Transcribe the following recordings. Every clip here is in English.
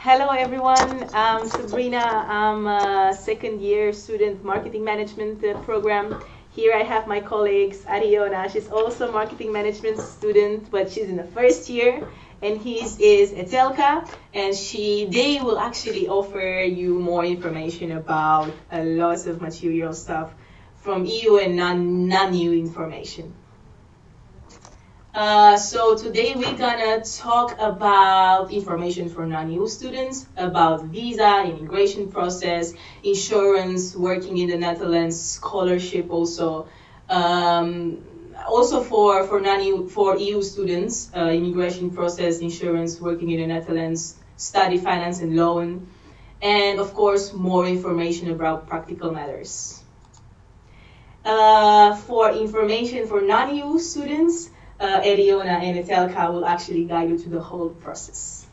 Hello everyone, I'm Sabrina. I'm a second year student marketing management program. Here I have my colleagues, Ariona. She's also a marketing management student, but she's in the first year. And his is Etelka, and they will actually offer you more information about a lot of material stuff from EU and non-EU information. So today we're gonna talk about information for non-EU students, about visa, immigration process, insurance, working in the Netherlands, scholarship also. Also for EU students, immigration process, insurance, working in the Netherlands, study finance and loan, and of course more information about practical matters. For information for non-EU students, Ariona and Etelka will actually guide you through the whole process.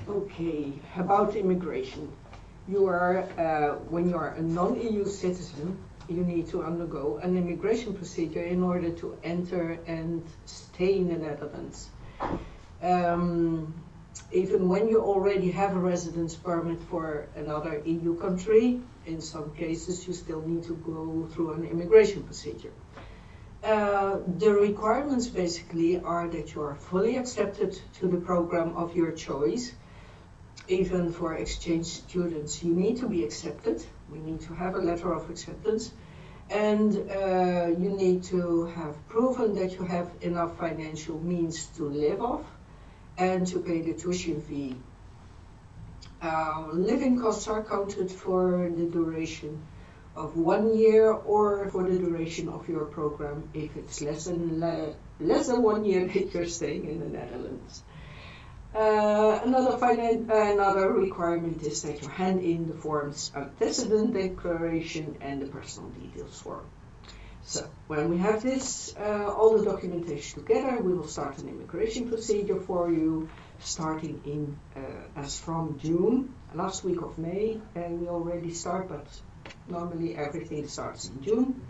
Okay, about immigration. When you are a non-EU citizen, you need to undergo an immigration procedure in order to enter and stay in the Netherlands. Even when you already have a residence permit for another EU country, in some cases you still need to go through an immigration procedure. The requirements basically are that you are fully accepted to the program of your choice. Even for exchange students, you need to be accepted. We need to have a letter of acceptance. And you need to have proven that you have enough financial means to live off and to pay the tuition fee. Living costs are counted for the duration of 1 year or for the duration of your program if it's less than 1 year that you're staying in the Netherlands. Another requirement is that you hand in the forms antecedent declaration and the personal details form. So when we have this, all the documentation together, we will start an immigration procedure for you, starting as from June, last week of May, and we already start, but normally everything starts in June.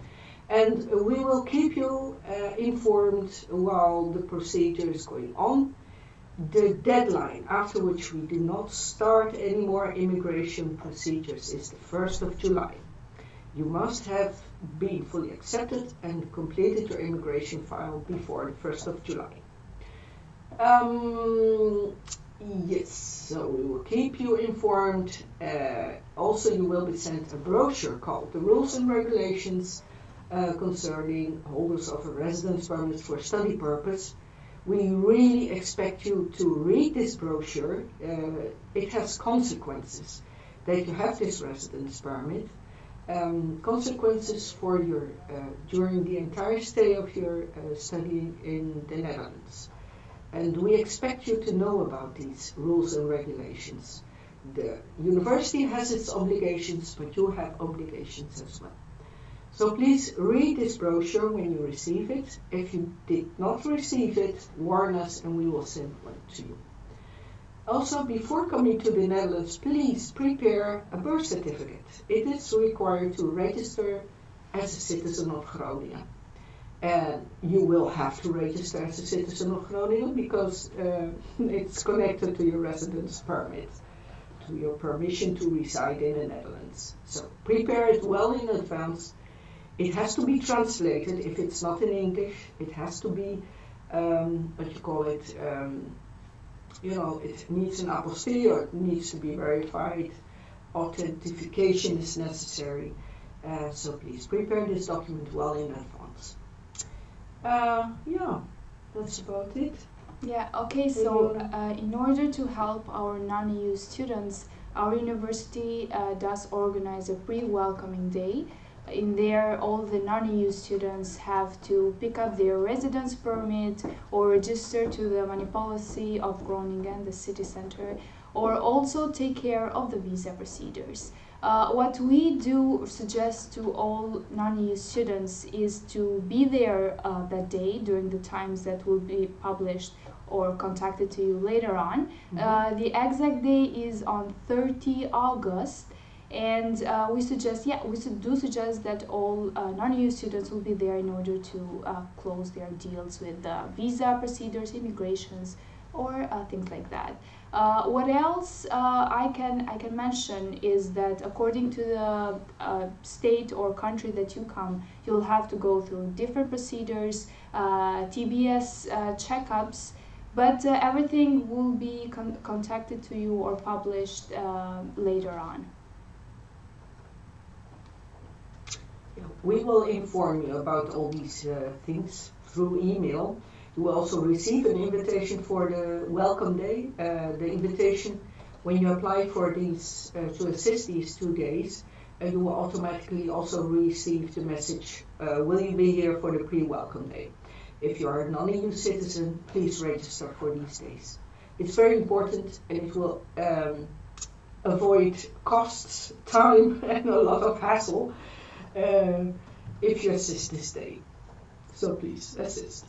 And we will keep you informed while the procedure is going on. The deadline after which we do not start any more immigration procedures is the 1st of July. You must have been fully accepted and completed your immigration file before the 1st of July. Yes, so we will keep you informed. Also, you will be sent a brochure called The Rules and Regulations concerning holders of a residence permit for study purpose. We really expect you to read this brochure. It has consequences that you have this residence permit. Consequences for your during the entire stay of your study in the Netherlands. And we expect you to know about these rules and regulations. The university has its obligations, but you have obligations as well. So please read this brochure when you receive it. If you did not receive it, warn us and we will send one to you. Also, before coming to the Netherlands, please prepare a birth certificate. It is required to register as a citizen of Groningen. And you will have to register as a citizen of Groningen because it's connected to your residence permit, to your permission to reside in the Netherlands. So prepare it well in advance. It has to be translated. If it's not in English, it has to be, it needs an apostille or it needs to be verified. Authentication is necessary. So please prepare this document well in advance. Yeah, that's about it. Yeah, okay, so in order to help our non-EU students, our university does organize a pre-welcoming day. In there, all the non-EU students have to pick up their residence permit or register to the money policy of Groningen, the city center, or also take care of the visa procedures. What we do suggest to all non-EU students is to be there that day during the times that will be published or contacted to you later on. The exact day is on 30 August. And we suggest that all non-EU students will be there in order to close their deals with visa procedures, immigrations, or things like that. What else I can mention is that according to the state or country that you come, you'll have to go through different procedures, TBS checkups, but everything will be contacted to you or published later on. We will inform you about all these things through email. You will also receive an invitation for the welcome day. The invitation, when you apply for these to assist these 2 days, you will automatically also receive the message, will you be here for the pre-welcome day? If you are a non-EU citizen, please register for these days. It's very important, and it will avoid costs, time, and a lot of hassle if you assist this day. So please assist.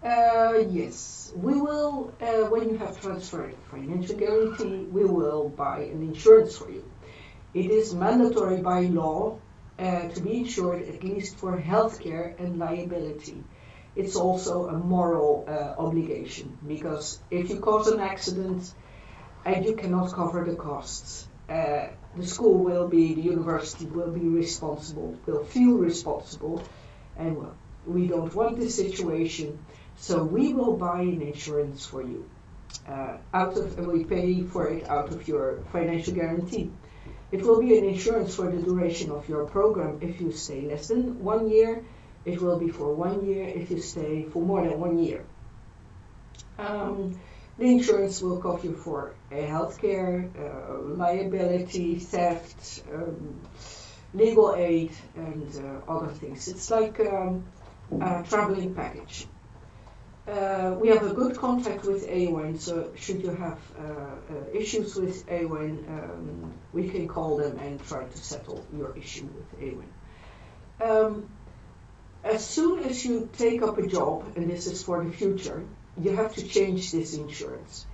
Yes, we will, when you have transferred financial guarantee, we will buy an insurance for you. It is mandatory by law to be insured at least for healthcare and liability. It's also a moral obligation, because if you cause an accident and you cannot cover the costs, the school will be, the university will be responsible, will feel responsible, and well, we don't want this situation. So we will buy an insurance for you. We pay for it out of your financial guarantee. It will be an insurance for the duration of your program. If you stay less than 1 year, it will be for 1 year. If you stay for more than 1 year, the insurance will cover you for healthcare, liability, theft, legal aid, and other things. It's like a traveling package. We have a good contact with AON, so should you have issues with AON, we can call them and try to settle your issue with AON. As soon as you take up a job, and this is for the future, you have to change this insurance.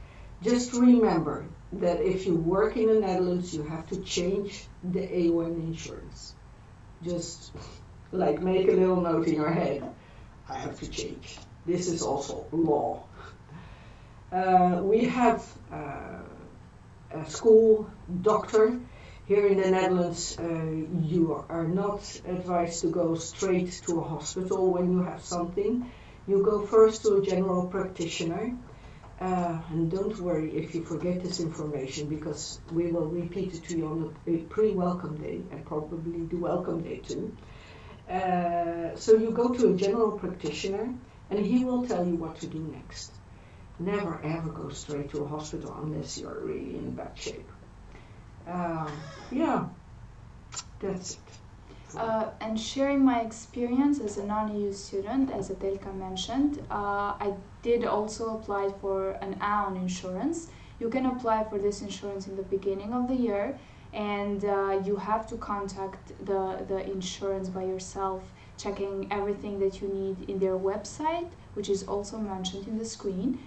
Just remember that if you work in the Netherlands, you have to change the AON insurance. Just like make a little note in your head, I have to change. This is also law. We have a school doctor. Here in the Netherlands, you are not advised to go straight to a hospital when you have something. You go first to a general practitioner. And don't worry if you forget this information, because we will repeat it to you on the pre-welcome day and probably the welcome day too. So you go to a general practitioner, and he will tell you what to do next. Never ever go straight to a hospital unless you're really in bad shape. Yeah, that's it. And sharing my experience as a non-EU student, as Atelka mentioned, I did also apply for an AON insurance. You can apply for this insurance in the beginning of the year, and you have to contact the insurance by yourself, checking everything that you need in their website, which is also mentioned in the screen.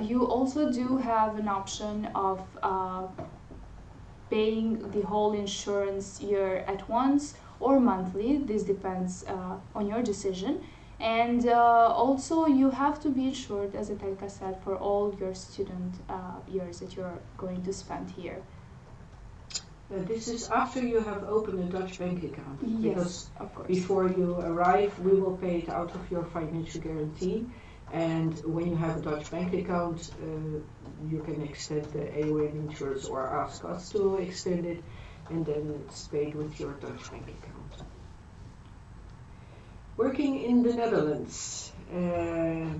You also do have an option of paying the whole insurance year at once or monthly. This depends on your decision. And also you have to be insured, as Atelka said, for all your student years that you're going to spend here. This is after you have opened a Dutch bank account. Yes, because of course. Before you arrive, we will pay it out of your financial guarantee. And when you have a Dutch bank account, you can extend the AON insurance or ask us to extend it, and then it's paid with your Dutch bank account. Working in the Netherlands, a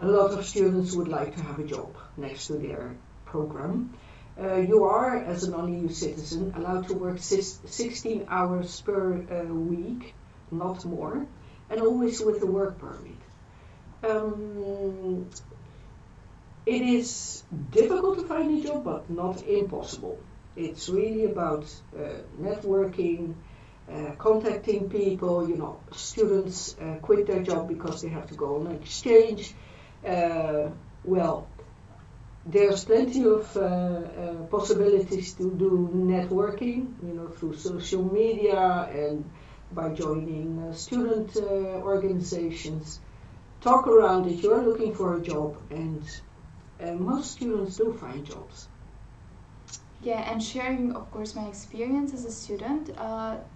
lot of students would like to have a job next to their program. You are, as a non-EU citizen, allowed to work 16 hours per week, not more, and always with a work permit. It is difficult to find a job, but not impossible. It's really about networking, contacting people. You know, students quit their job because they have to go on exchange. Well, there's plenty of possibilities to do networking, you know, through social media and by joining student organizations. Talk around that you're looking for a job, and most students do find jobs. Yeah, and sharing, of course, my experience as a student,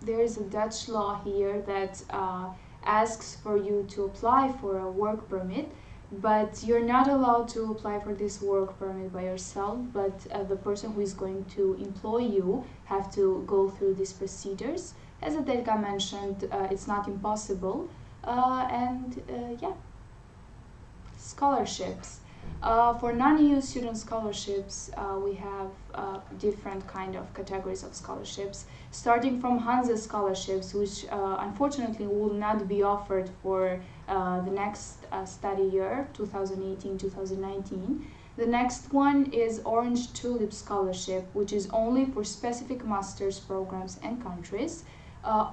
there is a Dutch law here that asks for you to apply for a work permit, but you're not allowed to apply for this work permit by yourself, but the person who is going to employ you have to go through these procedures. As Adelka mentioned, it's not impossible. Yeah, scholarships. For non-EU student scholarships, we have different kind of categories of scholarships, starting from Hanze scholarships, which unfortunately will not be offered for the next study year, 2018-2019. The next one is Orange Tulip Scholarship, which is only for specific master's programs and countries.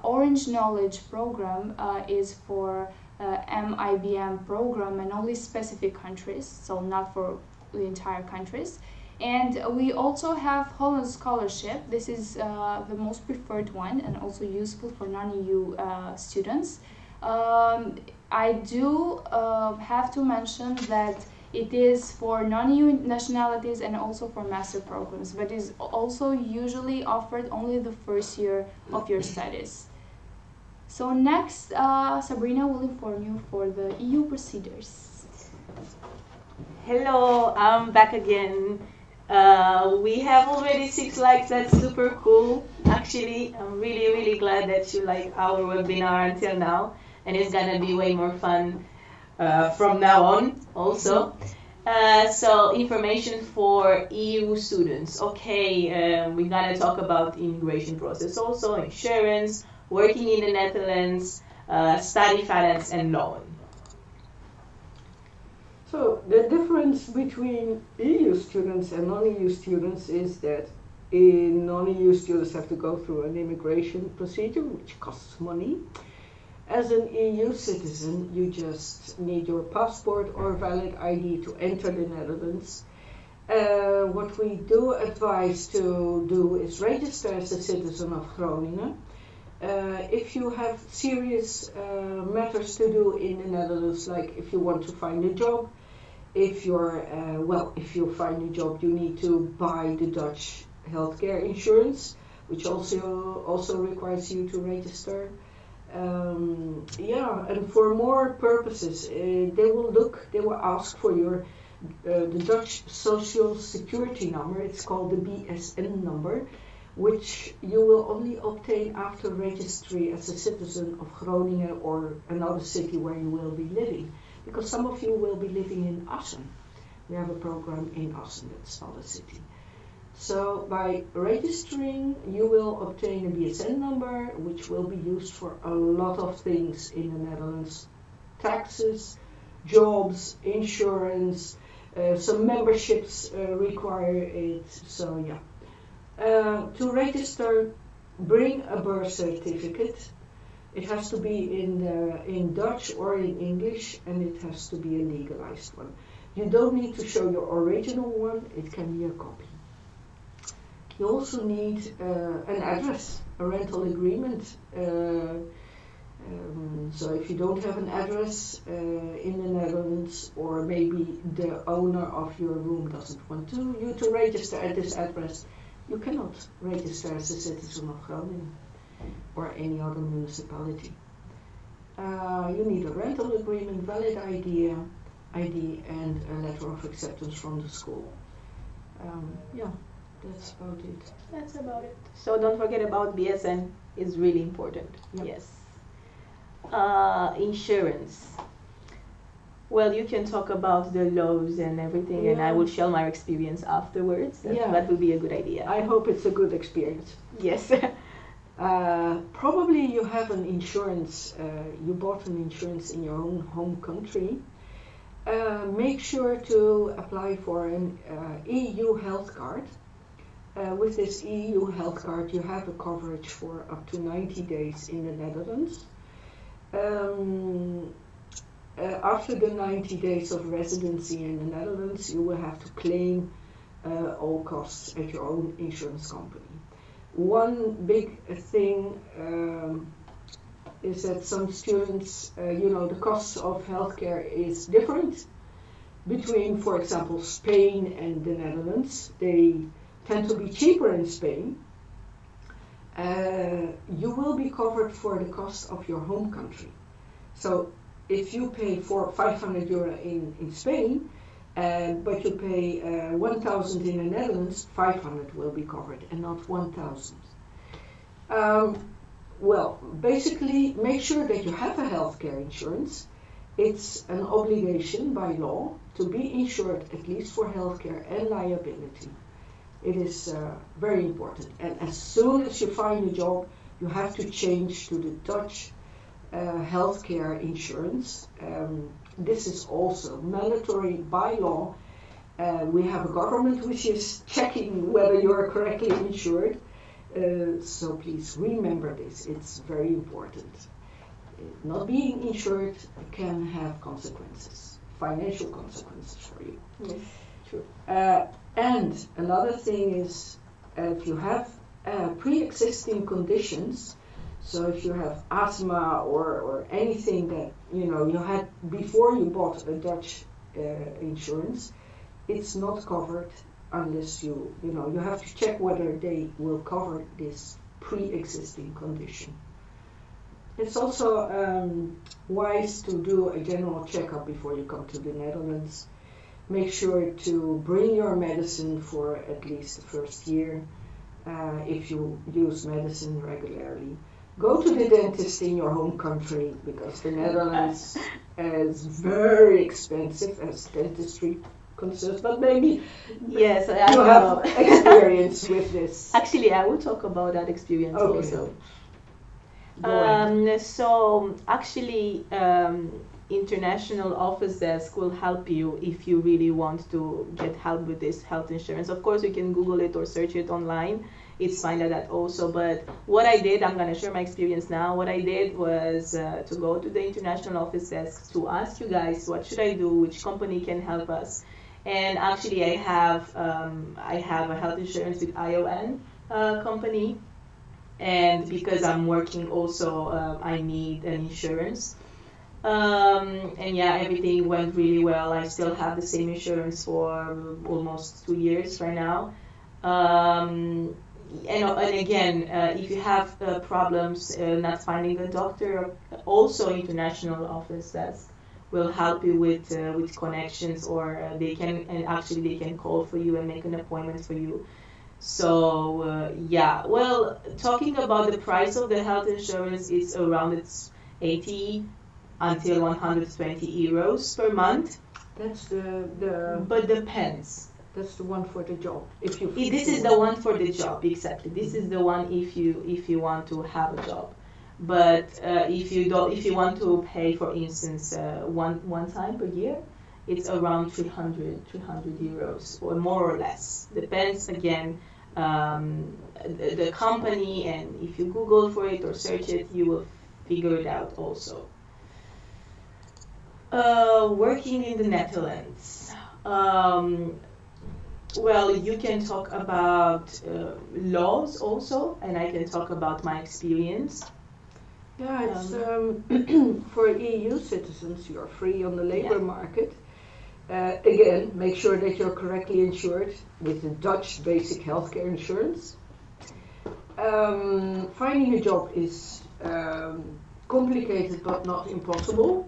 Orange Knowledge Program is for MIBM program and only specific countries, so not for the entire countries. And we also have Holland Scholarship. This is the most preferred one and also useful for non-EU students. I do have to mention that it is for non-EU nationalities and also for master programs, but is also usually offered only the first year of your studies. So next, Sabrina will inform you for the EU procedures. Hello, I'm back again. We have already 6 likes, that's super cool. Actually, I'm really glad that you like our webinar until now, and it's gonna be way more fun from now on also. So information for EU students. Okay, we're gonna talk about immigration process also, insurance, working in the Netherlands, study finance and loan. So the difference between EU students and non-EU students is that non-EU students have to go through an immigration procedure which costs money. As an EU citizen, you just need your passport or valid ID to enter the Netherlands. What we do advise to do is register as a citizen of Groningen. If you have serious matters to do in the Netherlands, like if you want to find a job, if you find a job, you need to buy the Dutch healthcare insurance, which also requires you to register. And for more purposes, they will ask for your the Dutch Social Security number. It's called the BSN number, which you will only obtain after registry as a citizen of Groningen or another city where you will be living. Because some of you will be living in Assen. We have a program in Assen, that's not a city. So by registering, you will obtain a BSN number, which will be used for a lot of things in the Netherlands. Taxes, jobs, insurance, some memberships require it, so yeah. To register, bring a birth certificate. It has to be in Dutch or in English, and it has to be a legalized one. You don't need to show your original one, it can be a copy. You also need an address, a rental agreement. So if you don't have an address in the Netherlands, or maybe the owner of your room doesn't want you to register at this address, you cannot register as a citizen of Groningen or any other municipality. You need a rental agreement, valid ID, and a letter of acceptance from the school. Yeah, that's about it. That's about it. So don't forget about BSN, it's really important. Yep. Yes. Insurance. Well, you can talk about the laws and everything, and I will share my experience afterwards. That would be a good idea. I hope it's a good experience. Yes. Probably you have an insurance, you bought an insurance in your own home country. Make sure to apply for an EU health card. With this EU health card, you have a coverage for up to 90 days in the Netherlands. after the 90 days of residency in the Netherlands, you will have to claim all costs at your own insurance company. One big thing is that some students, the cost of healthcare is different between, for example, Spain and the Netherlands. They tend to be cheaper in Spain. You will be covered for the cost of your home country. So if you pay for 500 euro in Spain, but you pay 1,000 in the Netherlands, 500 will be covered and not 1,000. Well, basically, make sure that you have a healthcare insurance. It's an obligation by law to be insured at least for healthcare and liability. It is very important. And as soon as you find a job, you have to change to the Dutch healthcare insurance. This is also mandatory by law. We have a government which is checking whether you are correctly insured. So please remember this, it's very important. Not being insured can have consequences, financial consequences for you. Yes, true. And another thing is, if you have pre-existing conditions, so if you have asthma or anything that you had before you bought a Dutch insurance, it's not covered unless you have to check whether they will cover this pre-existing condition. It's also wise to do a general checkup before you come to the Netherlands. Make sure to bring your medicine for at least the first year if you use medicine regularly. Go to the dentist in your home country because the Netherlands is very expensive as dentistry concerns, but maybe yes, you have experience with this. Actually, I will talk about that experience also. So actually, international office desk will help you if you really want to get help with this health insurance. Of course, you can Google it or search it online. It's fine at that also. But what I did, I'm going to share my experience now. What I did was to go to the international office desk to ask you guys, what should I do? Which company can help us? And actually, I have a health insurance with ION company. And because I'm working also, I need an insurance. And yeah, everything went really well. I still have the same insurance for almost 2 years right now. And again, if you have problems not finding a doctor, also international office desk will help you with connections, or they can call for you and make an appointment for you. So yeah, well, talking about the price of the health insurance, it's around 80 until 120 euros per month. That's the but depends. That's the one for the job. If you This is the one for the job, exactly. This is the one if you want to have a job. But if you want to pay, for instance, one time per year, it's around 300 euros or more or less. Depends again the company, and if you Google for it or search it, you will figure it out also. Working in the Netherlands. Well, you can talk about laws also, and I can talk about my experience. Yeah, it's for EU citizens, you're free on the labor market. Again, make sure that you're correctly insured with the Dutch basic healthcare insurance. Finding a job is complicated but not impossible.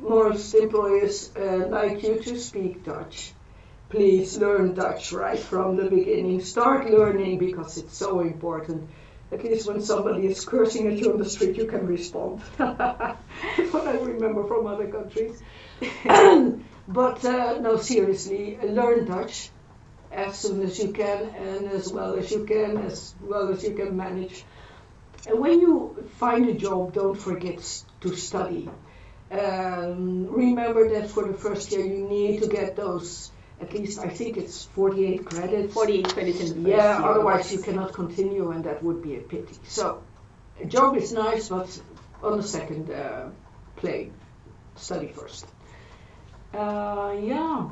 Most employers like you to speak Dutch. Please learn Dutch right from the beginning. Start learning because it's so important. At least when somebody is cursing at you on the street, you can respond. What I remember from other countries. But no, seriously, learn Dutch as soon as you can and as well as you can manage. And when you find a job, don't forget to study. Remember that for the first year you need to get those, at least I think it's 48 credits. 48 credits in the first year. Otherwise You cannot continue, and that would be a pity. So, a job is nice, but on the second plane. Study first. Yeah.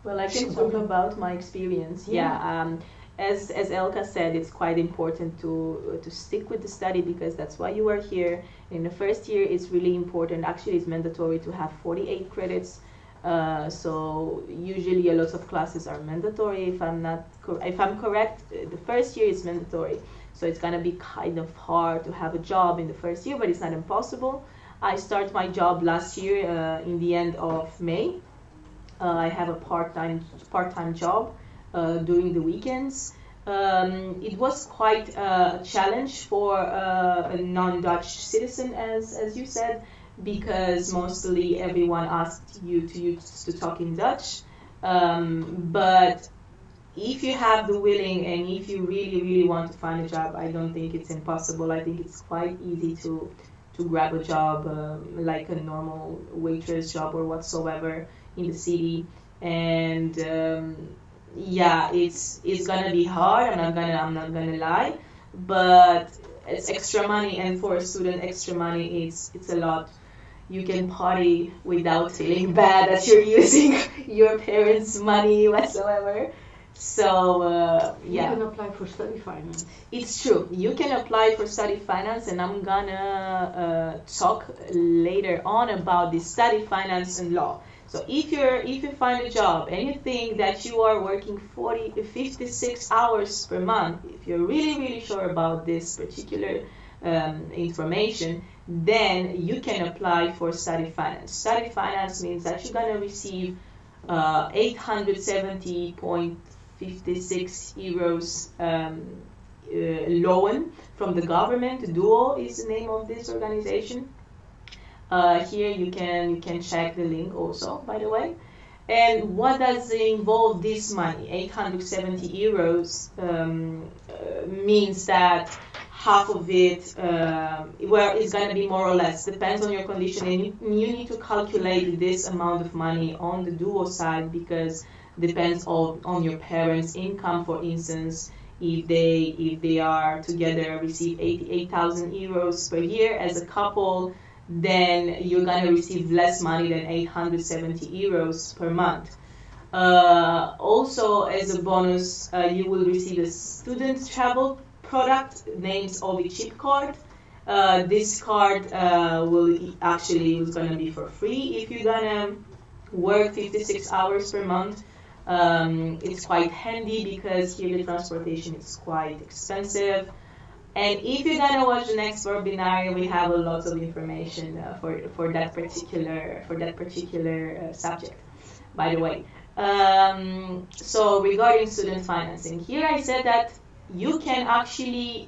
Well, I can talk about my experience. Yeah. As Elka said, it's quite important to stick with the study because that's why you are here. In the first year, it's really important. Actually, it's mandatory to have 48 credits. So usually a lot of classes are mandatory. If I'm correct, the first year is mandatory. So it's gonna be kind of hard to have a job in the first year, but it's not impossible. I started my job last year in the end of May. I have a part-time job during the weekends. It was quite a challenge for a non-Dutch citizen, as you said, because mostly everyone asked you to talk in Dutch. But if you have the willing and if you really want to find a job, I don't think it's impossible. I think it's quite easy to grab a job like a normal waitress job or whatsoever in the city. And yeah, it's gonna be hard. I'm not gonna lie, but it's extra money, and for a student, extra money it's a lot. You can party without feeling bad that you're using your parents' money whatsoever. So yeah. You can apply for study finance. It's true. You can apply for study finance, and I'm gonna talk later on about the study finance and law. So if you find a job and you think that you are working 56 hours per month, if you're really sure about this particular information, then you can apply for study finance. Study finance means that you're gonna receive 870.56 euros loan from the government. Duo is the name of this organization. Here you can check the link also, by the way. And what does involve this money? 870 euros means that half of it, well, it's going to be more or less, depends on your condition, and you need to calculate this amount of money on the Duo side because depends on your parents' income. For instance, if they are together receive 88,000 euros per year as a couple, then you're going to receive less money than 870 euros per month. Also, as a bonus, you will receive a student travel product named Ovi Chip Card. This card is going to be for free if you're going to work 56 hours per month. It's quite handy because here the transportation is quite expensive. And if you're gonna watch the next webinar, we have a lot of information for that particular subject. By the way, so regarding student financing, here I said that you can actually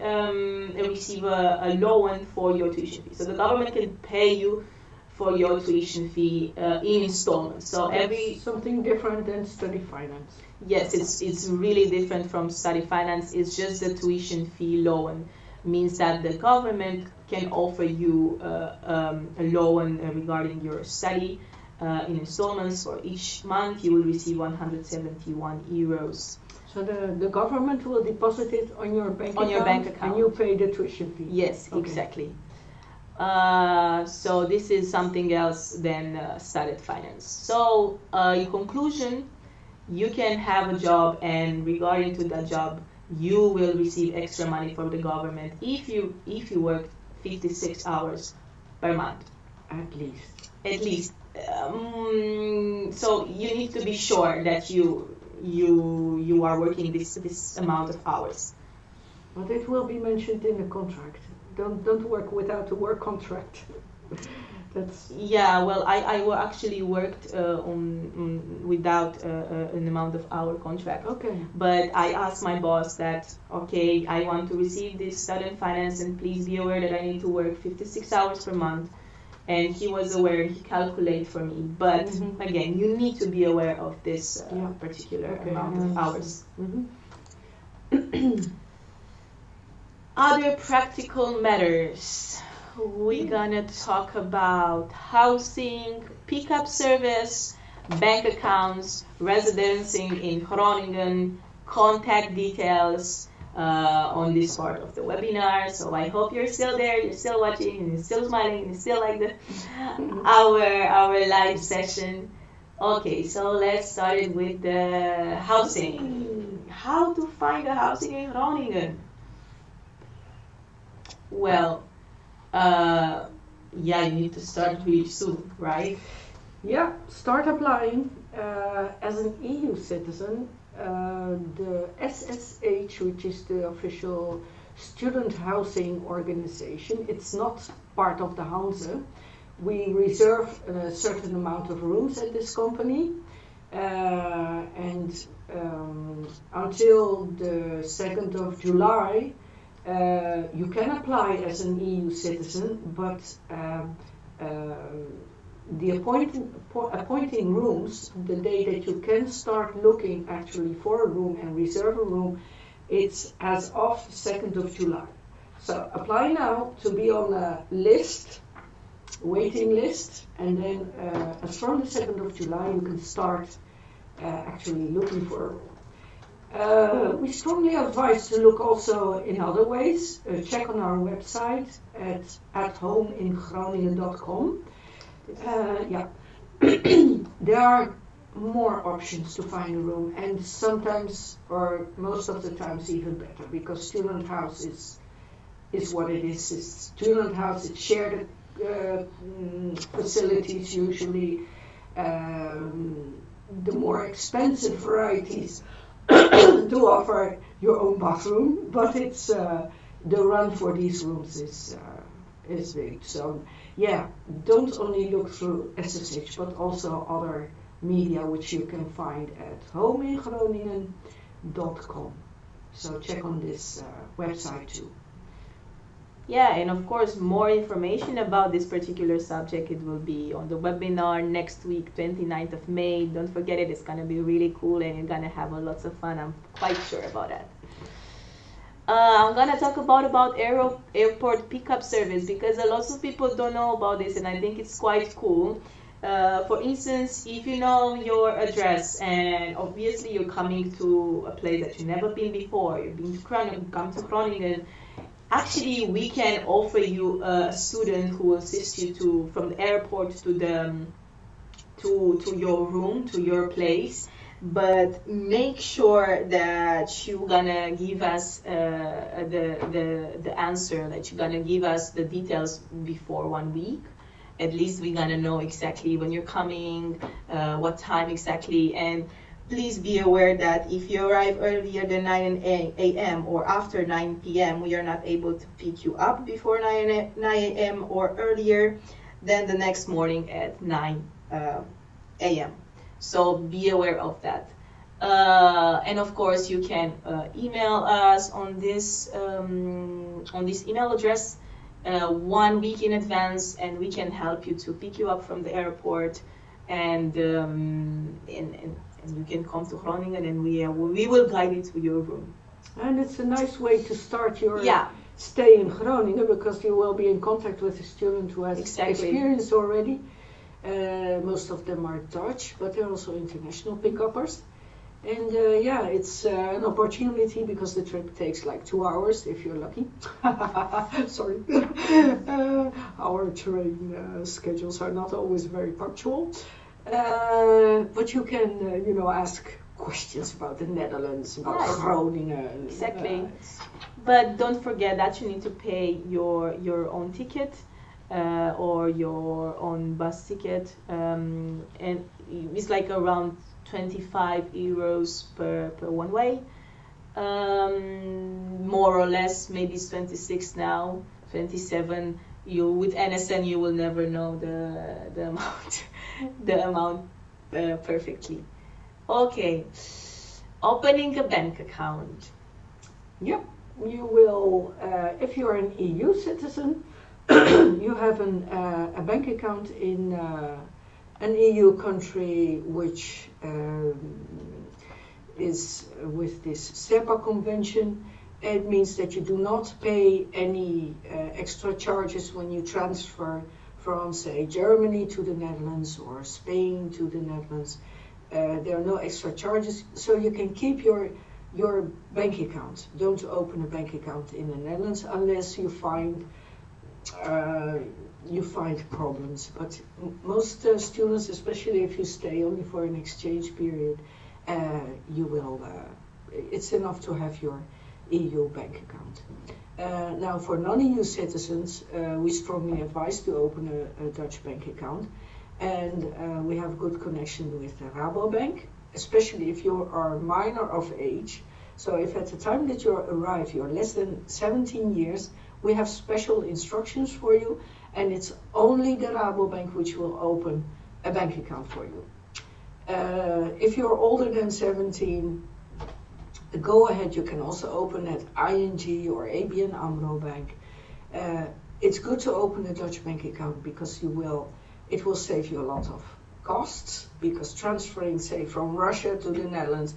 receive a loan for your tuition fee. So the government can pay you for your tuition fee in installments. So something different than study finance. Yes, it's really different from study finance. It's just the tuition fee loan. Means that the government can offer you a loan regarding your study in installments. For each month you will receive 171 euros. So the government will deposit it on your bank account? On your bank account. And you pay the tuition fee? Yes, okay. Exactly. So this is something else than studied finance. So in conclusion, you can have a job, and regarding to that job, you will receive extra money from the government if you work 56 hours per month. At least. At least. So you need to be sure that you are working this amount of hours. But it will be mentioned in the contract. Don't work without a work contract. That's well, I actually worked without an amount of hour contract. Okay. But I asked my boss that, okay, I want to receive this student finance, and please be aware that I need to work 56 hours per month. And he was aware, he calculated for me. But again, you need to be aware of this particular amount of hours. Other practical matters. We're gonna talk about housing, pickup service, bank accounts, residencing in Groningen, contact details, on this part of the webinar. So I hope you're still there, you're still watching, and you're still smiling, and you still like our live session. Okay, so let's start it with the housing. How to find a housing in Groningen? Well, yeah, you need to start really soon, right? Yeah, start applying. As an EU citizen, the SSH, which is the official student housing organization, it's not part of the Hanze. We reserve a certain amount of rooms at this company, and until the 2nd of July, you can apply as an EU citizen, but the appointing rooms, the day that you can start looking actually for a room and reserve a room, it's as of the 2nd of July. So apply now to be on a list, waiting list, and then as from the 2nd of July you can start actually looking for a room. We strongly advise to look also in other ways. Check on our website at homeingroningen.com. Yeah, there are more options to find a room, and sometimes, or most of the times, even better, because student house is what it is. It's student house. It's shared facilities usually. The more expensive varieties do offer your own bathroom, but it's the run for these rooms is big. So yeah, don't only look through SSH, but also other media which you can find at homeingroningen.com. So check on this website too. Yeah, and of course, more information about this particular subject, it will be on the webinar next week, 29th of May. Don't forget it, it's going to be really cool and you're going to have lots of fun. I'm quite sure about that. I'm going to talk about airport pickup service, because a lot of people don't know about this, and I think it's quite cool. For instance, if you know your address and obviously you're coming to a place that you've never been before, you've been to Groningen, come to Groningen, actually we can offer you a student who will assist you from the airport to your room, to your place. But make sure that you're gonna give us the answer, that you're gonna give us the details before 1 week. At least we're gonna know exactly when you're coming, what time exactly, and please be aware that if you arrive earlier than 9 a.m. or after 9 p.m., we are not able to pick you up before 9 a.m. or earlier than the next morning at 9 a.m. So be aware of that. And of course, you can email us on this email address 1 week in advance, and we can help you to pick you up from the airport, and you can come to Groningen, and we will guide you to your room. And it's a nice way to start your stay in Groningen, because you will be in contact with a student who has experience already. Most of them are Dutch, but they're also international pickuppers. And yeah, it's an opportunity, because the trip takes like 2 hours if you're lucky. Sorry. Our train schedules are not always very punctual. But you can, ask questions about the Netherlands, about Groningen. Exactly. But don't forget that you need to pay your own ticket. Or your own bus ticket, and it's like around 25 euros per one way, more or less. Maybe it's 26 now, 27. With NSN you will never know the amount perfectly. Okay, opening a bank account. Yep, you will if you're an EU citizen. You have a bank account in an EU country which is with this SEPA convention. It means that you do not pay any extra charges when you transfer from, say, Germany to the Netherlands or Spain to the Netherlands. There are no extra charges, so you can keep your your bank account. Don't open a bank account in the Netherlands unless you find problems. But most students, especially if you stay only for an exchange period, you will. It's enough to have your EU bank account. Now, for non-EU citizens, we strongly advise to open a Dutch bank account, and we have good connection with the Rabobank, especially if you are minor of age. So if at the time that you arrive you're less than 17 years, we have special instructions for you, and it's only the Rabobank which will open a bank account for you. If you're older than 17, go ahead, you can also open at ING or ABN AMRO Bank. It's good to open a Dutch bank account because it will save you a lot of costs, because transferring, say, from Russia to the Netherlands,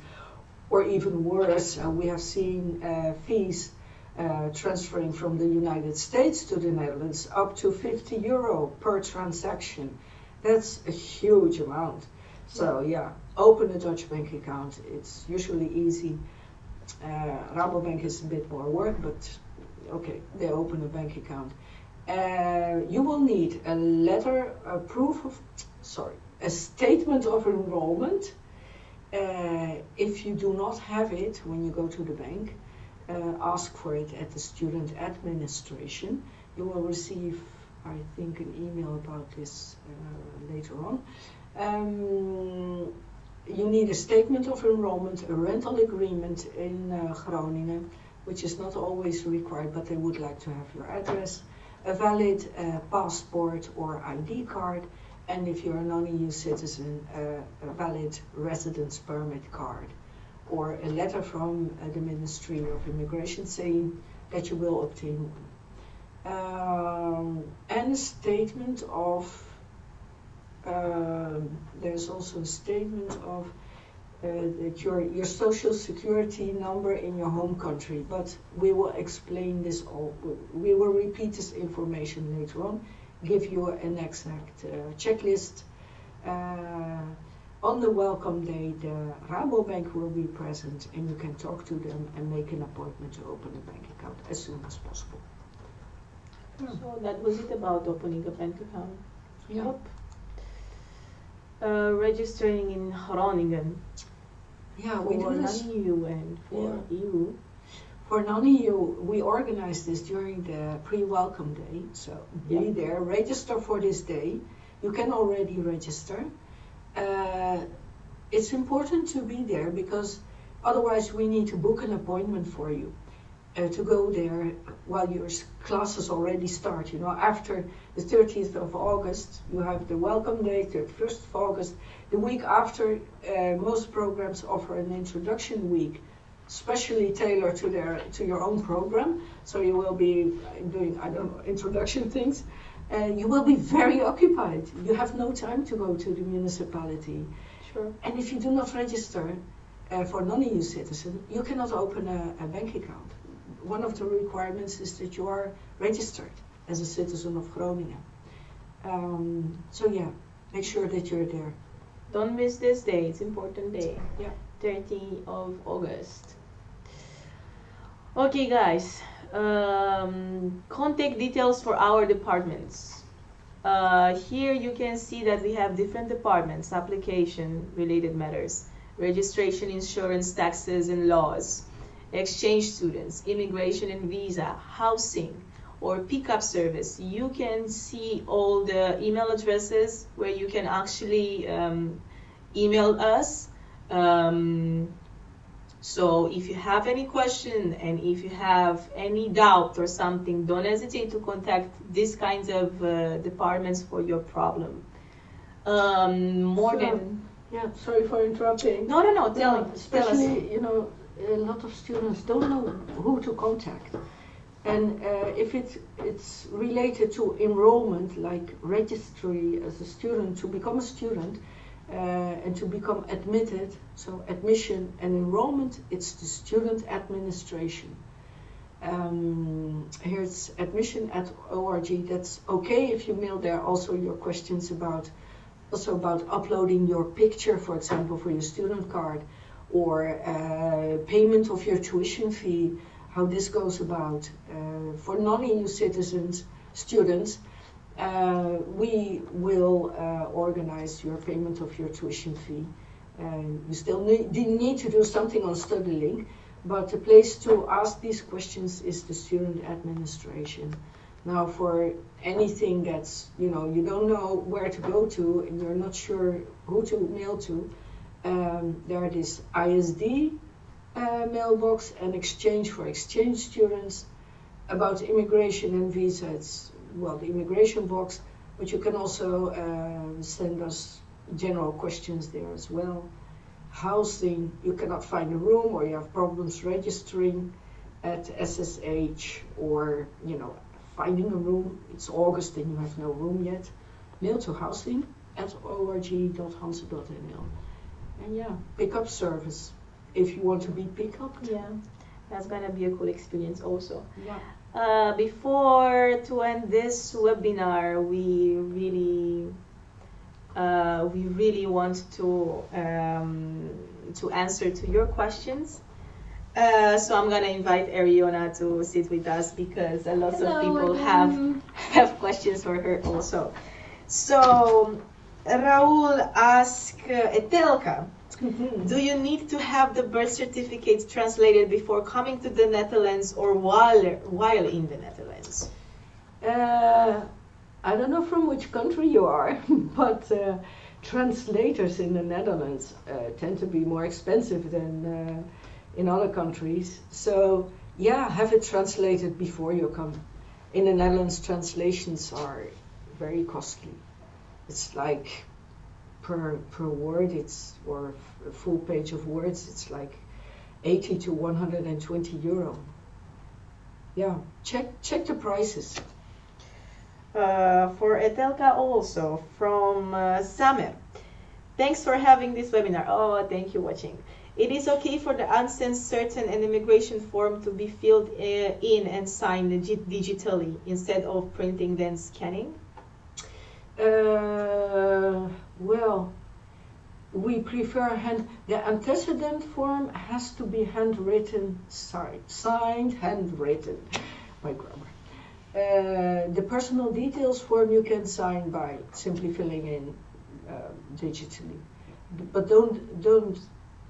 or even worse, we have seen fees transferring from the United States to the Netherlands up to €50 per transaction. That's a huge amount. So yeah, open a Dutch bank account. It's usually easy. Rabobank is a bit more work, but okay, they open a bank account. You will need a letter, a statement of enrollment. If you do not have it when you go to the bank, ask for it at the student administration. You will receive, I think, an email about this later on. You need a statement of enrollment, a rental agreement in Groningen, which is not always required, but they would like to have your address, a valid passport or ID card, and if you're a non-EU citizen, a valid residence permit card, or a letter from the Ministry of Immigration saying that you will obtain one. And a statement of there's also a statement of that your social security number in your home country, but we will explain this all. We will repeat this information later on, give you an exact checklist. On the welcome day, the Rabobank will be present, and you can talk to them and make an appointment to open a bank account as soon as possible. So that was it about opening a bank account. Yep. Registering in Groningen. Yeah, we do this. non-EU and for EU. For non-EU, we organize this during the pre-welcome day. So be there, register for this day. You can already register. It's important to be there because otherwise we need to book an appointment for you to go there while your classes already start. You know, after the 30th of August, you have the welcome day, 31st of August. The week after, most programs offer an introduction week, specially tailored to your own program. So you will be doing, I don't know, introduction things. You will be very occupied. You have no time to go to the municipality. Sure. And if you do not register for non-EU citizen, you cannot open a bank account. One of the requirements is that you are registered as a citizen of Groningen. So yeah, make sure that you're there. Don't miss this day, it's an important day. Yeah. 30th of August. Okay guys, contact details for our departments. Here you can see that we have different departments, application related matters, registration, insurance, taxes and laws, exchange students, immigration and visa, housing, or pickup service. You can see all the email addresses where you can actually email us. So if you have any question and if you have any doubt or something, don't hesitate to contact these kinds of departments for your problem. Yeah, sorry for interrupting. No, tell us. Especially, you know, a lot of students don't know who to contact. And if it's related to enrollment, like registry as a student, to become a student, and to become admitted, so admission and enrollment, it's the student administration. Here it's admission@org. That's okay if you mail there also your questions about uploading your picture, for example, for your student card, or payment of your tuition fee, how this goes about. For non-EU citizens, students, we will organize your payment of your tuition fee. You still need to do something on StudyLink, but the place to ask these questions is the student administration. Now, for anything that's, you don't know where to go to and you're not sure who to mail to, there is ISD mailbox and exchange for exchange students. About immigration and visa, it's, well, the immigration box, but you can also send us general questions there as well. Housing, you cannot find a room or you have problems registering at SSH, or, finding a room. It's August and you have no room yet. Mail to housing@org.hanze.nl. And yeah, pickup service if you want to be picked up. Yeah, that's gonna be a cool experience also. Yeah. Before to end this webinar, we really want to answer to your questions. So I'm gonna invite Ariona to sit with us because a lot of people have questions for her also. So Raul asked Etelka, do you need to have the birth certificate translated before coming to the Netherlands or while in the Netherlands? I don't know from which country you are, but translators in the Netherlands tend to be more expensive than in other countries. So yeah, have it translated before you come. In the Netherlands, translations are very costly. It's like per word, or a full page of words, it's like 80 to 120 euro. Yeah, check the prices. For Etelka also, from Samer. Thanks for having this webinar. Oh, thank you for watching. It is okay for the uncertain and immigration form to be filled in and signed digitally instead of printing then scanning? Well, we prefer the antecedent form has to be handwritten, signed, handwritten. My grammar. The personal details form you can sign by simply filling in digitally, but don't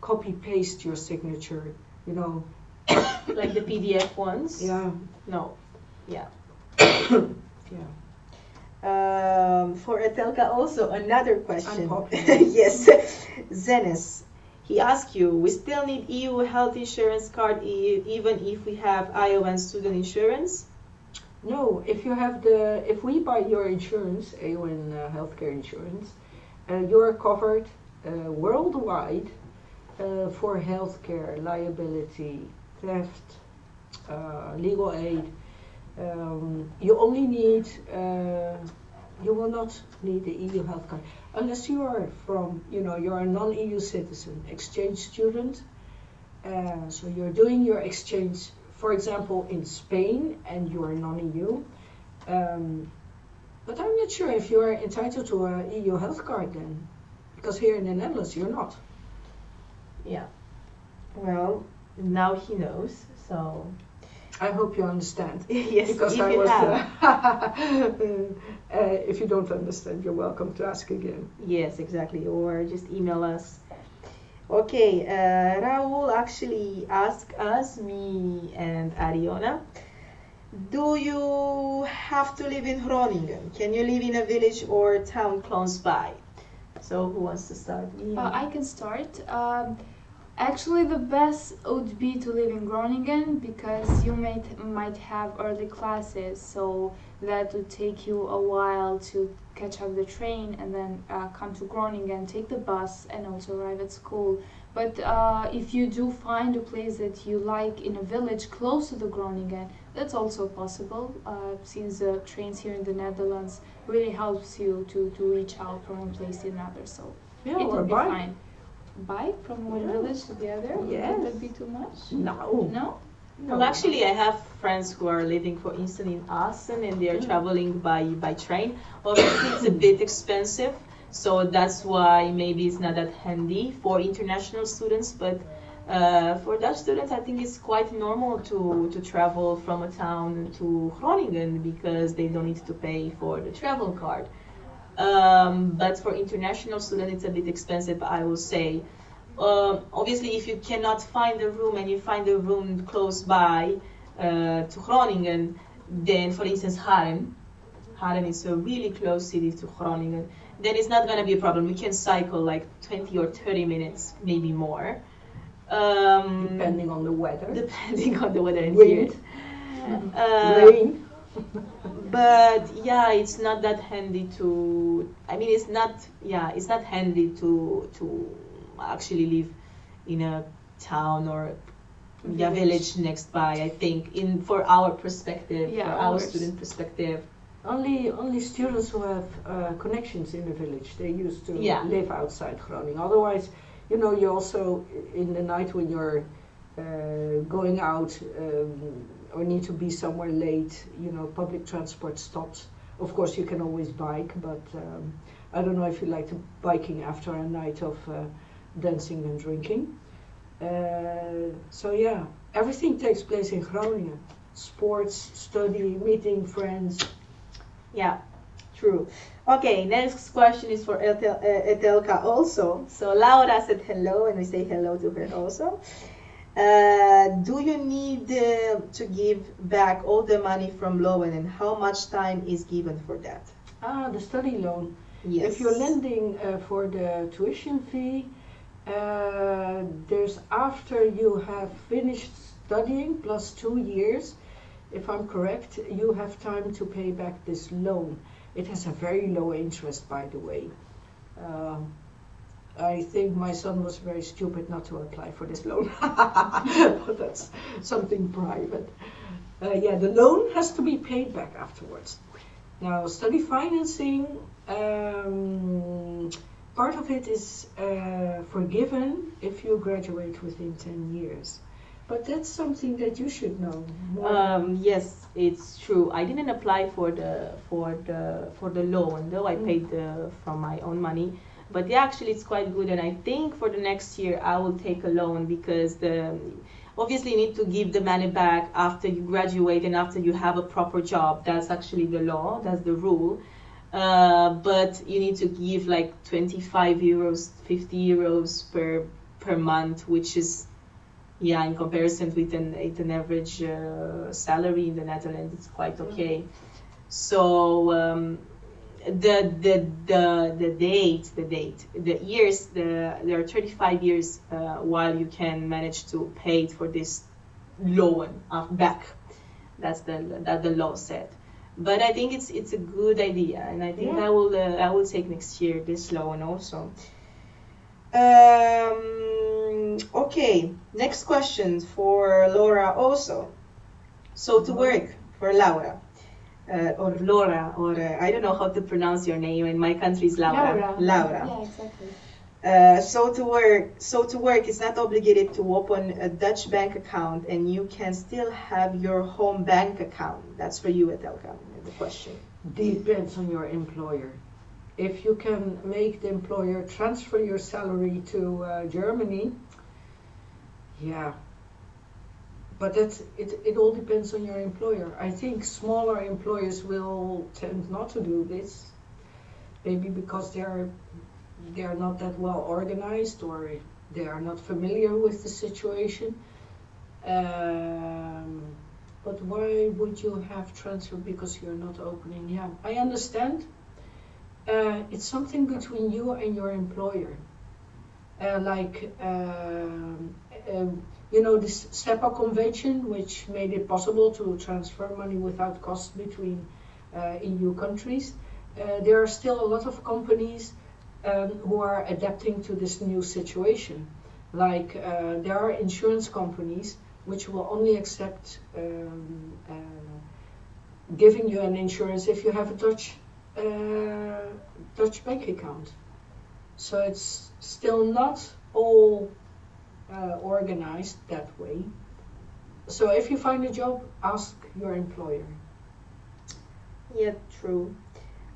copy paste your signature. Like the PDF ones. Yeah. No. Yeah. Yeah. For Etelka also another question. Unpopular. Yes, Zenis. He asked you, we still need EU health insurance card even if we have ION student insurance? No, if we buy your insurance, AON healthcare insurance, you're covered worldwide for healthcare, liability, theft, legal aid. You only need, you will not need the EU health card unless you are you're a non-EU citizen, exchange student. So you're doing your exchange, for example, in Spain, and you are non-EU. But I'm not sure if you are entitled to an EU health card then, because here in the Netherlands you're not. Yeah. Well, now he knows, so. I hope you understand. Yes, because if I you was. have. If you don't understand, you're welcome to ask again. Yes, exactly, or just email us. Okay, Raul actually asked us, me and Ariona, do you have to live in Groningen? Can you live in a village or town close by? So who wants to start? I can start. Actually, the best would be to live in Groningen because you might have early classes, so that would take you a while to catch up the train and then come to Groningen, take the bus, and also arrive at school. But if you do find a place that you like in a village close to the Groningen, that's also possible, since the trains here in the Netherlands really helps you to reach out from one place to another. So Yeah, it or would be bike. fine. Bike from one village to the other? Yes. Would that be too much? No. No? Well, actually, I have friends who are living, for instance, in Assen, and they are traveling by train. Obviously, it's a bit expensive, So that's why maybe it's not that handy for international students, but for Dutch students, I think it's quite normal to travel from a town to Groningen because they don't need to pay for the travel card. But for international students, it's a bit expensive, I will say. Obviously, if you cannot find a room and you find a room close by to Groningen, then, for instance, Haren is a really close city to Groningen, then it's not going to be a problem. We can cycle like 20 or 30 minutes, maybe more. Depending on the weather. Depending on the weather and wind. Rain. But yeah, it's not that handy to. I mean, it's not handy to actually live in a town or village next by. I think for our perspective, for our student perspective. Only students who have connections in the village, they used to live outside Groningen. Otherwise, you also, in the night when you're going out or need to be somewhere late, public transport stops. Of course, you can always bike, but I don't know if you like biking after a night of dancing and drinking. So yeah, everything takes place in Groningen. Sports, study, meeting friends. Yeah, true. Okay, next question is for Etelka also. So Laura said hello, and we say hello to her also. Do you need to give back all the money from loan, and how much time is given for that? The study loan. Yes. If you're lending for the tuition fee, there's after you have finished studying plus 2 years, if I'm correct, you have time to pay back this loan. It has a very low interest, by the way. I think my son was very stupid not to apply for this loan. But that's something private. Yeah, the loan has to be paid back afterwards. Now, study financing, part of it is forgiven if you graduate within 10 years. But that's something that you should know. Yes, it's true. I didn't apply for the loan, though I paid from my own money. But yeah, actually, it's quite good, and I think for the next year I will take a loan because obviously you need to give the money back after you graduate and after you have a proper job. That's actually the law. That's the rule. But you need to give like 25 euros, 50 euros per month, which is. Yeah, in comparison with an average salary in the Netherlands, it's quite okay. So the years, there are 35 years while you can manage to pay for this loan back. That's the law said. But I think it's a good idea, and I think I will take next year this loan also. Okay, next question for Laura also. So to work for Laura, or Laura, or I don't know how to pronounce your name. In my country is Laura. Laura. Yeah, exactly. So to work, it's not obligated to open a Dutch bank account, and you can still have your home bank account. That's for you, Etelka. The question depends on your employer. If you can make the employer transfer your salary to Germany, yeah. But it all depends on your employer. I think smaller employers will tend not to do this, maybe because they are not that well organized or they are not familiar with the situation. But why would you have transfer because you're not opening? Yeah, I understand. It's something between you and your employer. This SEPA convention, which made it possible to transfer money without cost between EU countries. There are still a lot of companies who are adapting to this new situation. There are insurance companies which will only accept giving you an insurance if you have a Dutch bank account. So it's still not all organized that way. So if you find a job, ask your employer. Yeah, true.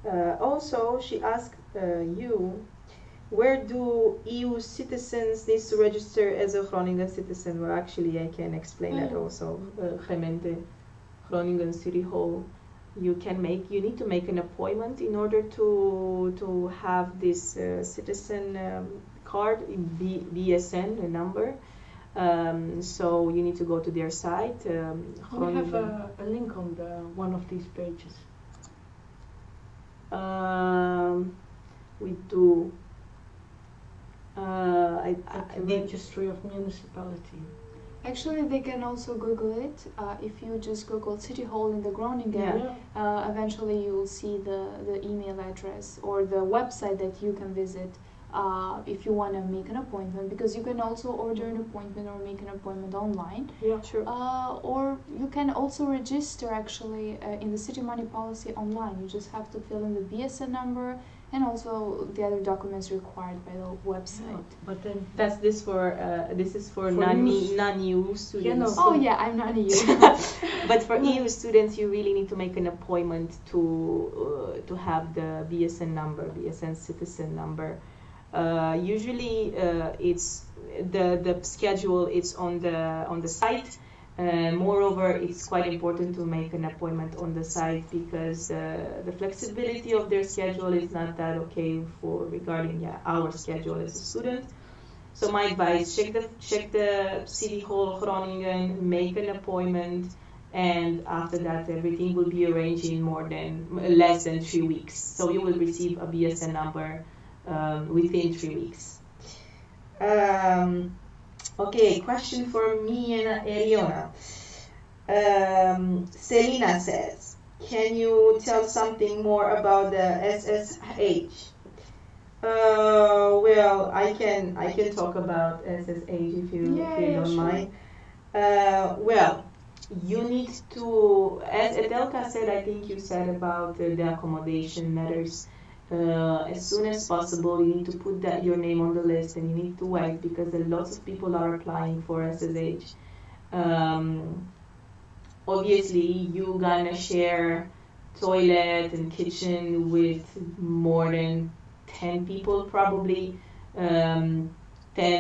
Also, she asked you. Where do EU citizens need to register as a Groningen citizen? Well, actually, I can explain that also. Gemeente Groningen City Hall. You need to make an appointment in order to have this citizen card, BSN, a number. So you need to go to their site. We have a link on one of these pages. We do. The registry of municipality. Actually, they can also Google it. If you just Google City Hall in the Groningen, eventually you will see the email address or the website that you can visit if you want to make an appointment, because you can also order an appointment or make an appointment online. Yeah, sure. Or you can also register actually in the City Money Policy online. You just have to fill in the BSN number and also the other documents required by the website. Yeah, but then this is for non-EU students. Yeah, no, oh yeah, I'm non-EU. But for EU students, you really need to make an appointment to have the BSN number, BSN citizen number. Usually, it's the schedule. It's on the site. Moreover, it's quite important to make an appointment on the site because the flexibility of their schedule is not that okay regarding our schedule as a student. So my advice: check the City Hall Groningen, make an appointment, and after that everything will be arranged in less than 3 weeks. So you will receive a BSN number within 3 weeks. Okay, question for me and Ariona. Selina says, can you tell something more about the SSH? Well, I can talk about SSH if you don't mind. Well, you need to, as Edelka said, I think you said about the accommodation matters. As soon as possible, you need to put your name on the list, and you need to wait because lots of people are applying for SSH. Obviously, you're gonna share toilet and kitchen with more than 10 people, probably 10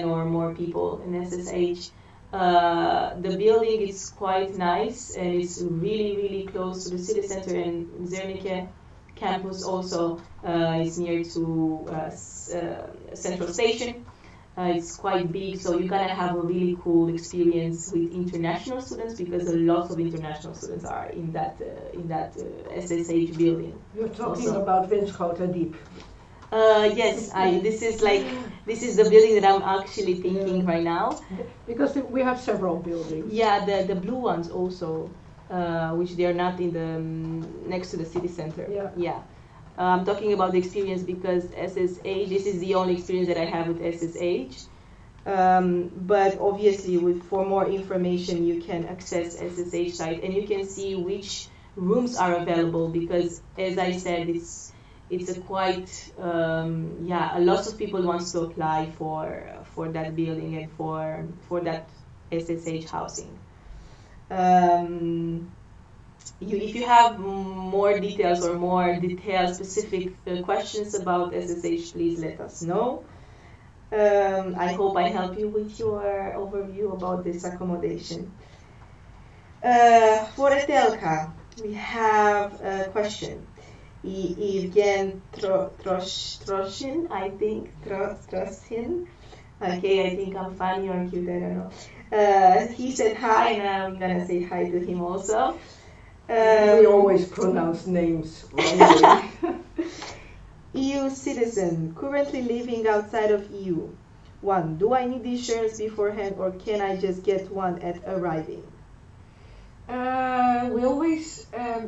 or more people in SSH. The building is quite nice and it's really close to the city center, and Zernike campus also is near to Central Station. It's quite big, so you're gonna have a really cool experience with international students because a lot of international students are in that SSH building. You're talking about Winschoten Diep. Yes, this is the building that I'm actually thinking right now. Because we have several buildings. Yeah, the blue ones also. Which they are not in the next to the city center. Yeah. I'm talking about the experience because SSH. This is the only experience that I have with SSH. But obviously, for more information, you can access SSH site and you can see which rooms are available because, as I said, it's a quite a lot of people want to apply for that building and for that SSH housing. If you have more details or more detailed specific questions about SSH, please let us know. I hope I help you with your overview about this accommodation. For Etelka, we have a question. Evgen Troshin, I think. Troshin. Okay, I think I'm funny or cute, I don't know. He said hi, and I'm gonna say hi to him also. We always pronounce names wrongly. EU citizen, currently living outside of EU. 1. Do I need insurance beforehand, or can I just get one at arriving? We always,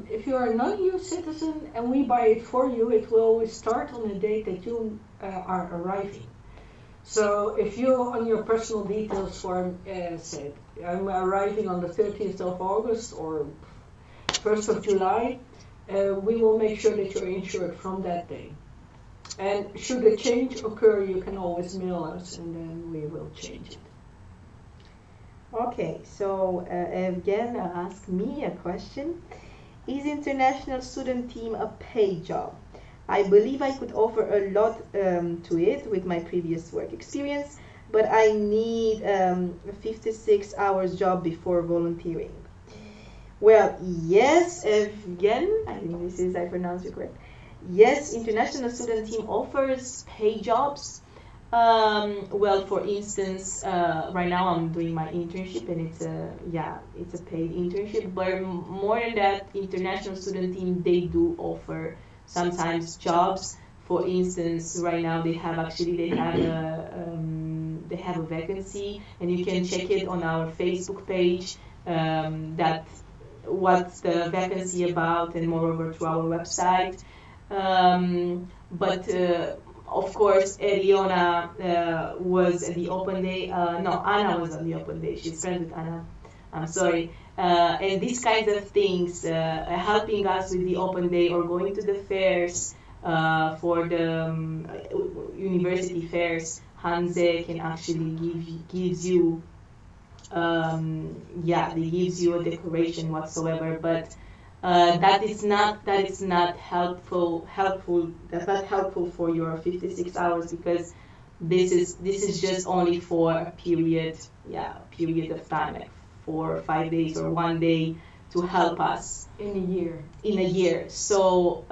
if you are a non-EU citizen and we buy it for you, it will always start on the date that you are arriving. So if you on your personal details form said, I'm arriving on the 30th of August or 1st of July, we will make sure that you're insured from that day. And should a change occur, you can always mail us and then we will change it. Okay, so Evgen asked me a question. Is international student team a paid job? I believe I could offer a lot to it with my previous work experience, but I need a 56 hours job before volunteering. Well, yes, again, I think this is, I pronounced it correct. Yes, international student team offers paid jobs. Well, for instance, right now I'm doing my internship, and it's a paid internship. But more than that, international student team, they do offer sometimes jobs. For instance, right now they have a vacancy, and you can check it on our Facebook page. That what's the vacancy about, and moreover through our website. But of course, Eriona was at the open day. No, Anna was on the open day. She's friends with Anna. I'm sorry. And these kinds of things, helping us with the open day or going to the fairs, for the university fairs, Hanze can actually gives you, they gives you a decoration whatsoever, but that is not helpful. That's not helpful for your 56 hours, because this is just only for a period of time, like 4 or 5 days or 1 day, to help us in a year. So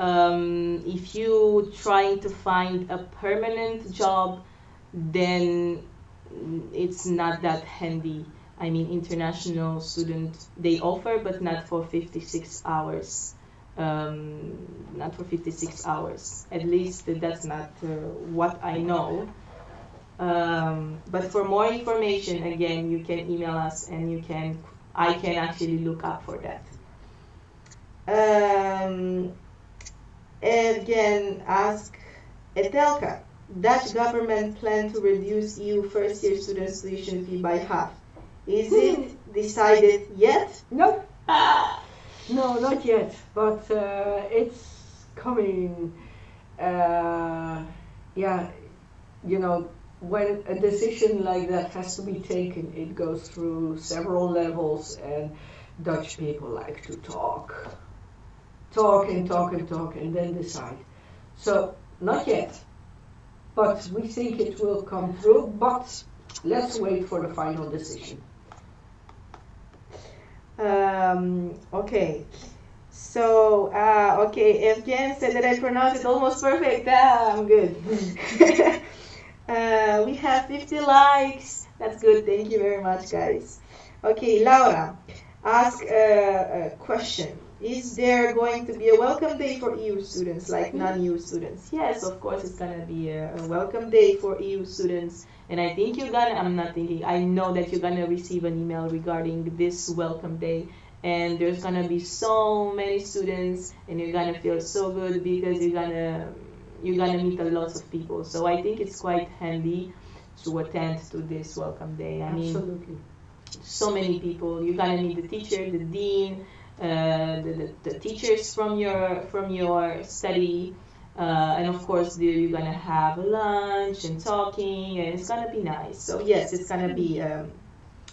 if you trying to find a permanent job, then it's not that handy. I mean, international student, they offer, but not for 56 hours. Not for 56 hours. At least that's not what I know. But for more information, again, you can email us, and I can actually look up for that. Again, ask Etelka. Dutch government plan to reduce EU first-year student tuition fee by half. Is it decided yet? No. No, not yet, but it's coming. When a decision like that has to be taken, it goes through several levels, and Dutch people like to talk, and then decide. So, not yet, but we think it will come through, but let's wait for the final decision. Okay. So, Evgen said that I pronounced it almost perfect. I'm good. We have 50 likes. That's good. Thank you very much, guys. Okay, Laura, ask a question. Is there going to be a welcome day for EU students, like non-EU students? Yes, of course, it's going to be a welcome day for EU students. And I think I know that you're going to receive an email regarding this welcome day. And there's going to be so many students, and you're going to feel so good, because you're going to meet a lot of people. So I think it's quite handy to attend to this welcome day. I mean, absolutely. So many people. You're going to meet the teacher, the dean, the teachers from your study, and of course you're gonna have lunch and talking, and it's gonna be nice. So yes, it's gonna be.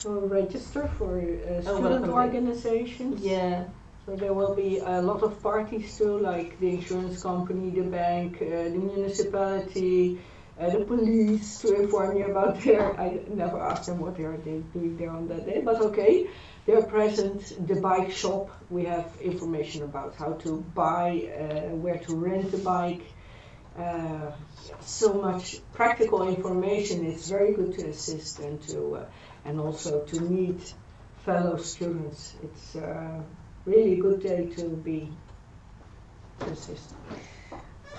Register for student organizations. Yeah. So there will be a lot of parties too, like the insurance company, the bank, the municipality, the police, to inform you about I never asked them what they are doing there on that day, but okay. They're present. The bike shop, we have information about how to buy, where to rent a bike. So much practical information. It's very good to assist and also to meet fellow students. It's a really good day to assist.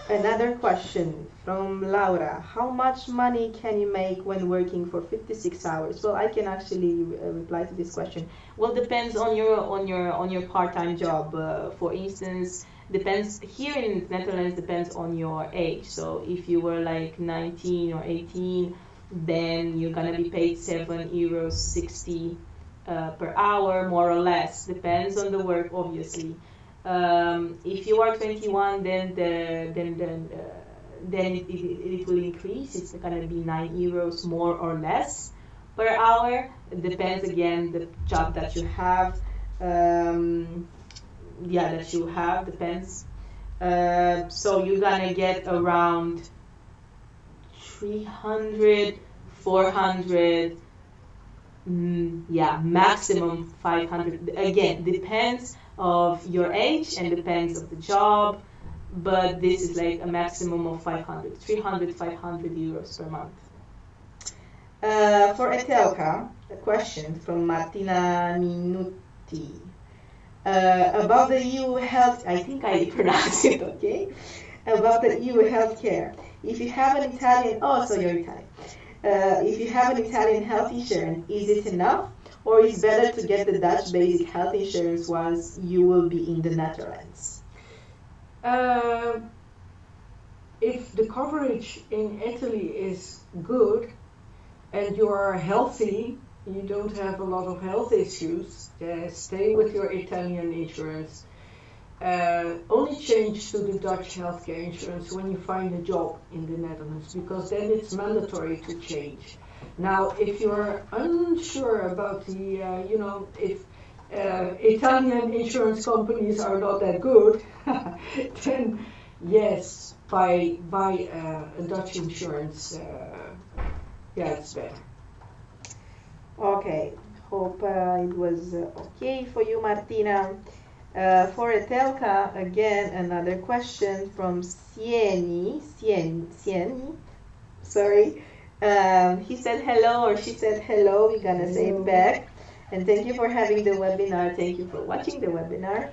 Another question from Laura. How much money can you make when working for 56 hours? Well, I can actually reply to this question. Well, depends on your part-time job. For instance, depends here in the Netherlands, depends on your age. So if you were like 19 or 18, then you're gonna be paid €7.60 per hour, more or less. Depends on the work, obviously. If you are 21, then it will increase. It's gonna be €9 more or less per hour. It depends again the job that you have. Depends. So you're gonna get around 300, 400, yeah, maximum 500. Again, depends of your age and depends of the job, but this is like a maximum of 500, 300, 500 euros per month. For Etelka, a question from Martina Minuti. About the EU health, I think I pronounced it okay. About the EU healthcare. If you have an Italian, oh, so you're Italian. If you have an Italian health insurance, is it enough? Or is it better to get the Dutch basic health insurance once you will be in the Netherlands? If the coverage in Italy is good and you are healthy, you don't have a lot of health issues, stay with your Italian insurance. Only change to the Dutch healthcare insurance when you find a job in the Netherlands, because then it's mandatory to change. Now, if you're unsure about the, if Italian insurance companies are not that good, then yes, buy a Dutch insurance. Yeah, it's better. Okay, hope it was okay for you, Martina. For Etelka, again, another question from Sieni, sorry. He said hello, or she said hello, we're gonna say it back. And thank you for having the webinar, thank you for watching the webinar.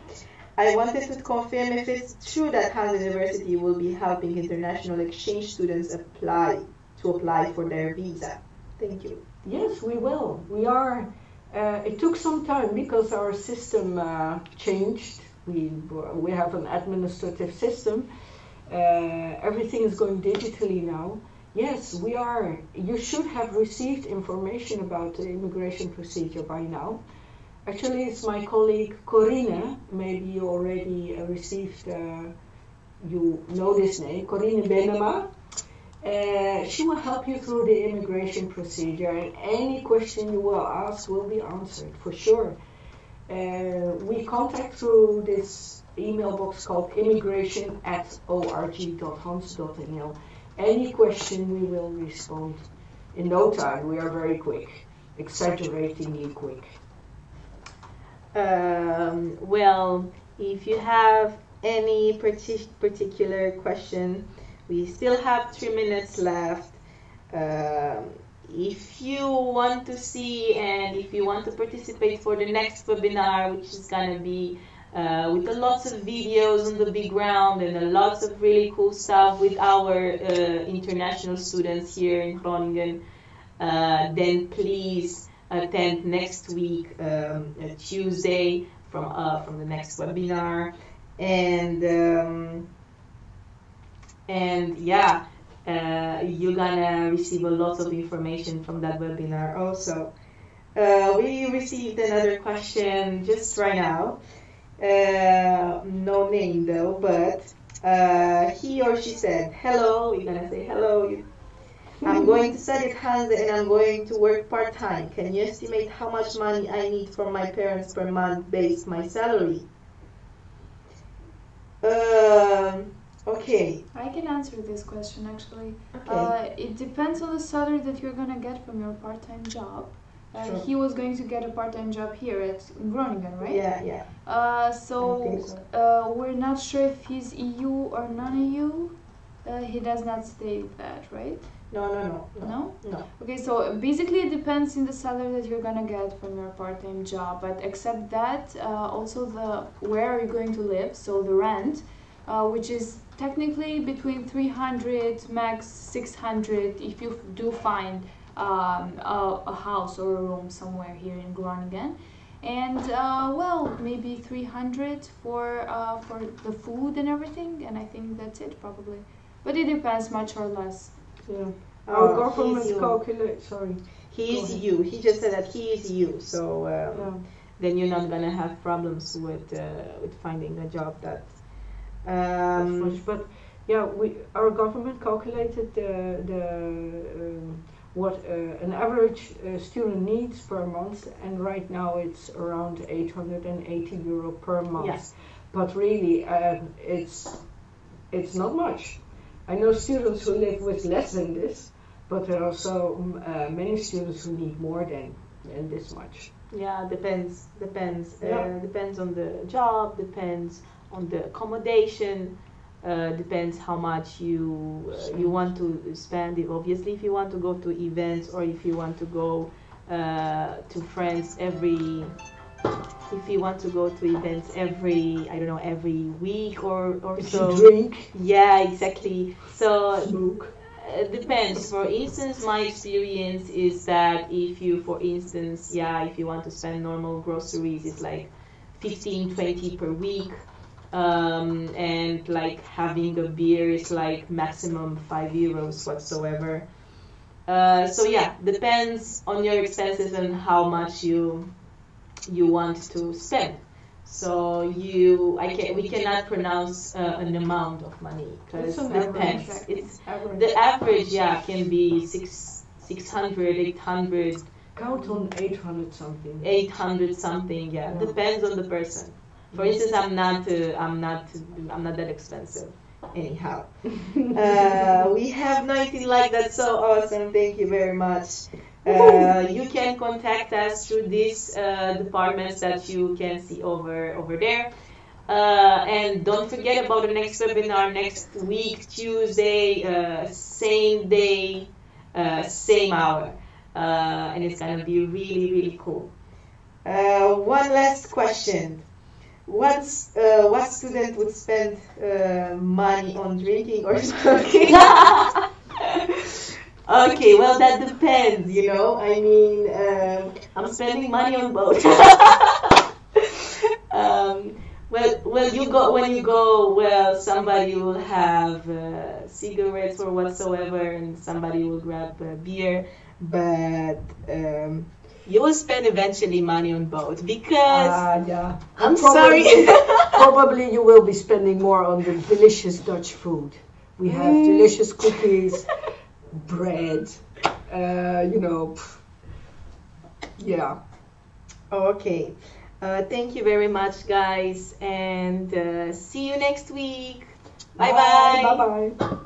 I wanted to confirm if it's true that Hanze University will be helping international exchange students apply for their visa. Thank you. Yes, we will. We are. It took some time because our system changed. We have an administrative system. Everything is going digitally now. Yes, we are. You should have received information about the immigration procedure by now. Actually, it's my colleague Corine. Maybe you already received. You know this name, Corine Benema. She will help you through the immigration procedure, and any question you will ask will be answered for sure. We contact through this email box called immigration@org.hanze.nl. Any question we will respond in no time. We are very quick, exaggeratingly quick. Well, if you have any particular question, we still have 3 minutes left. If you want to see and if you want to participate for the next webinar, which is going to be with lots of videos on the background and lots of really cool stuff with our international students here in Groningen, then please attend next week, Tuesday, from the next webinar. And yeah, you're gonna receive a lot of information from that webinar also. We received another question just right now. No name though, but he or she said, hello, we're gonna say hello. I'm going to study at Hanze and I'm going to work part-time. Can you estimate how much money I need from my parents per month based my salary? Okay. I can answer this question actually. Okay. It depends on the salary that you're gonna get from your part-time job. Sure. He was going to get a part-time job here at Groningen, right? Yeah, yeah. So we're not sure if he's EU or non-EU. He does not state that, right? No. No? Okay, so basically it depends in the salary that you're gonna get from your part-time job, but except that, also where are you going to live, so the rent, which is technically between 300 max 600 if you do find a house or a room somewhere here in Groningen, and well, maybe 300 for the food and everything, and I think that's it probably, but it depends much or less. Yeah. Our government calculates. Sorry. He is you. He just said that he is you. So then you're not gonna have problems with finding a job that. But yeah, our government calculated what an average student needs per month, and right now it's around 880 euro per month. Yes. But really, it's it's not much. I know students who live with less than this, but there are also many students who need more than this much. Yeah, depends. Yeah. Depends on the job, depends on the accommodation, depends how much you want to spend. Obviously, if you want to go to events or if you want to go to friends if you want to go to events every week or If so. you drink, Yeah, exactly. So smoke. depends. For instance, my experience is that if you want to spend normal groceries, it's like 15, 20 per week. And like having a beer is like maximum €5 whatsoever. So yeah, depends on your expenses and how much you want to spend. So we cannot pronounce an amount of money because It's an it depends. average. It's Average. the average, can be 600, 800, Count on 800 something. 800 something. Yeah, Yeah. depends on the person. For instance, I'm not that expensive. Anyhow, we have 19 likes. That's so awesome. Thank you very much. You can contact us through these departments that you can see over there. And don't forget about the next webinar next week, Tuesday, same day, same hour. And it's going to be really, really cool. One last question. What student would spend money on drinking or smoking? Okay, well that depends, I mean, I'm spending money on both. Well, somebody will have cigarettes or whatsoever, and somebody will grab beer, but you will spend eventually money on both because Yeah. I'm Probably- sorry. Probably you will be spending more on the delicious Dutch food. We have delicious cookies, bread, yeah. Okay. Thank you very much, guys, and see you next week. Bye bye. Bye bye.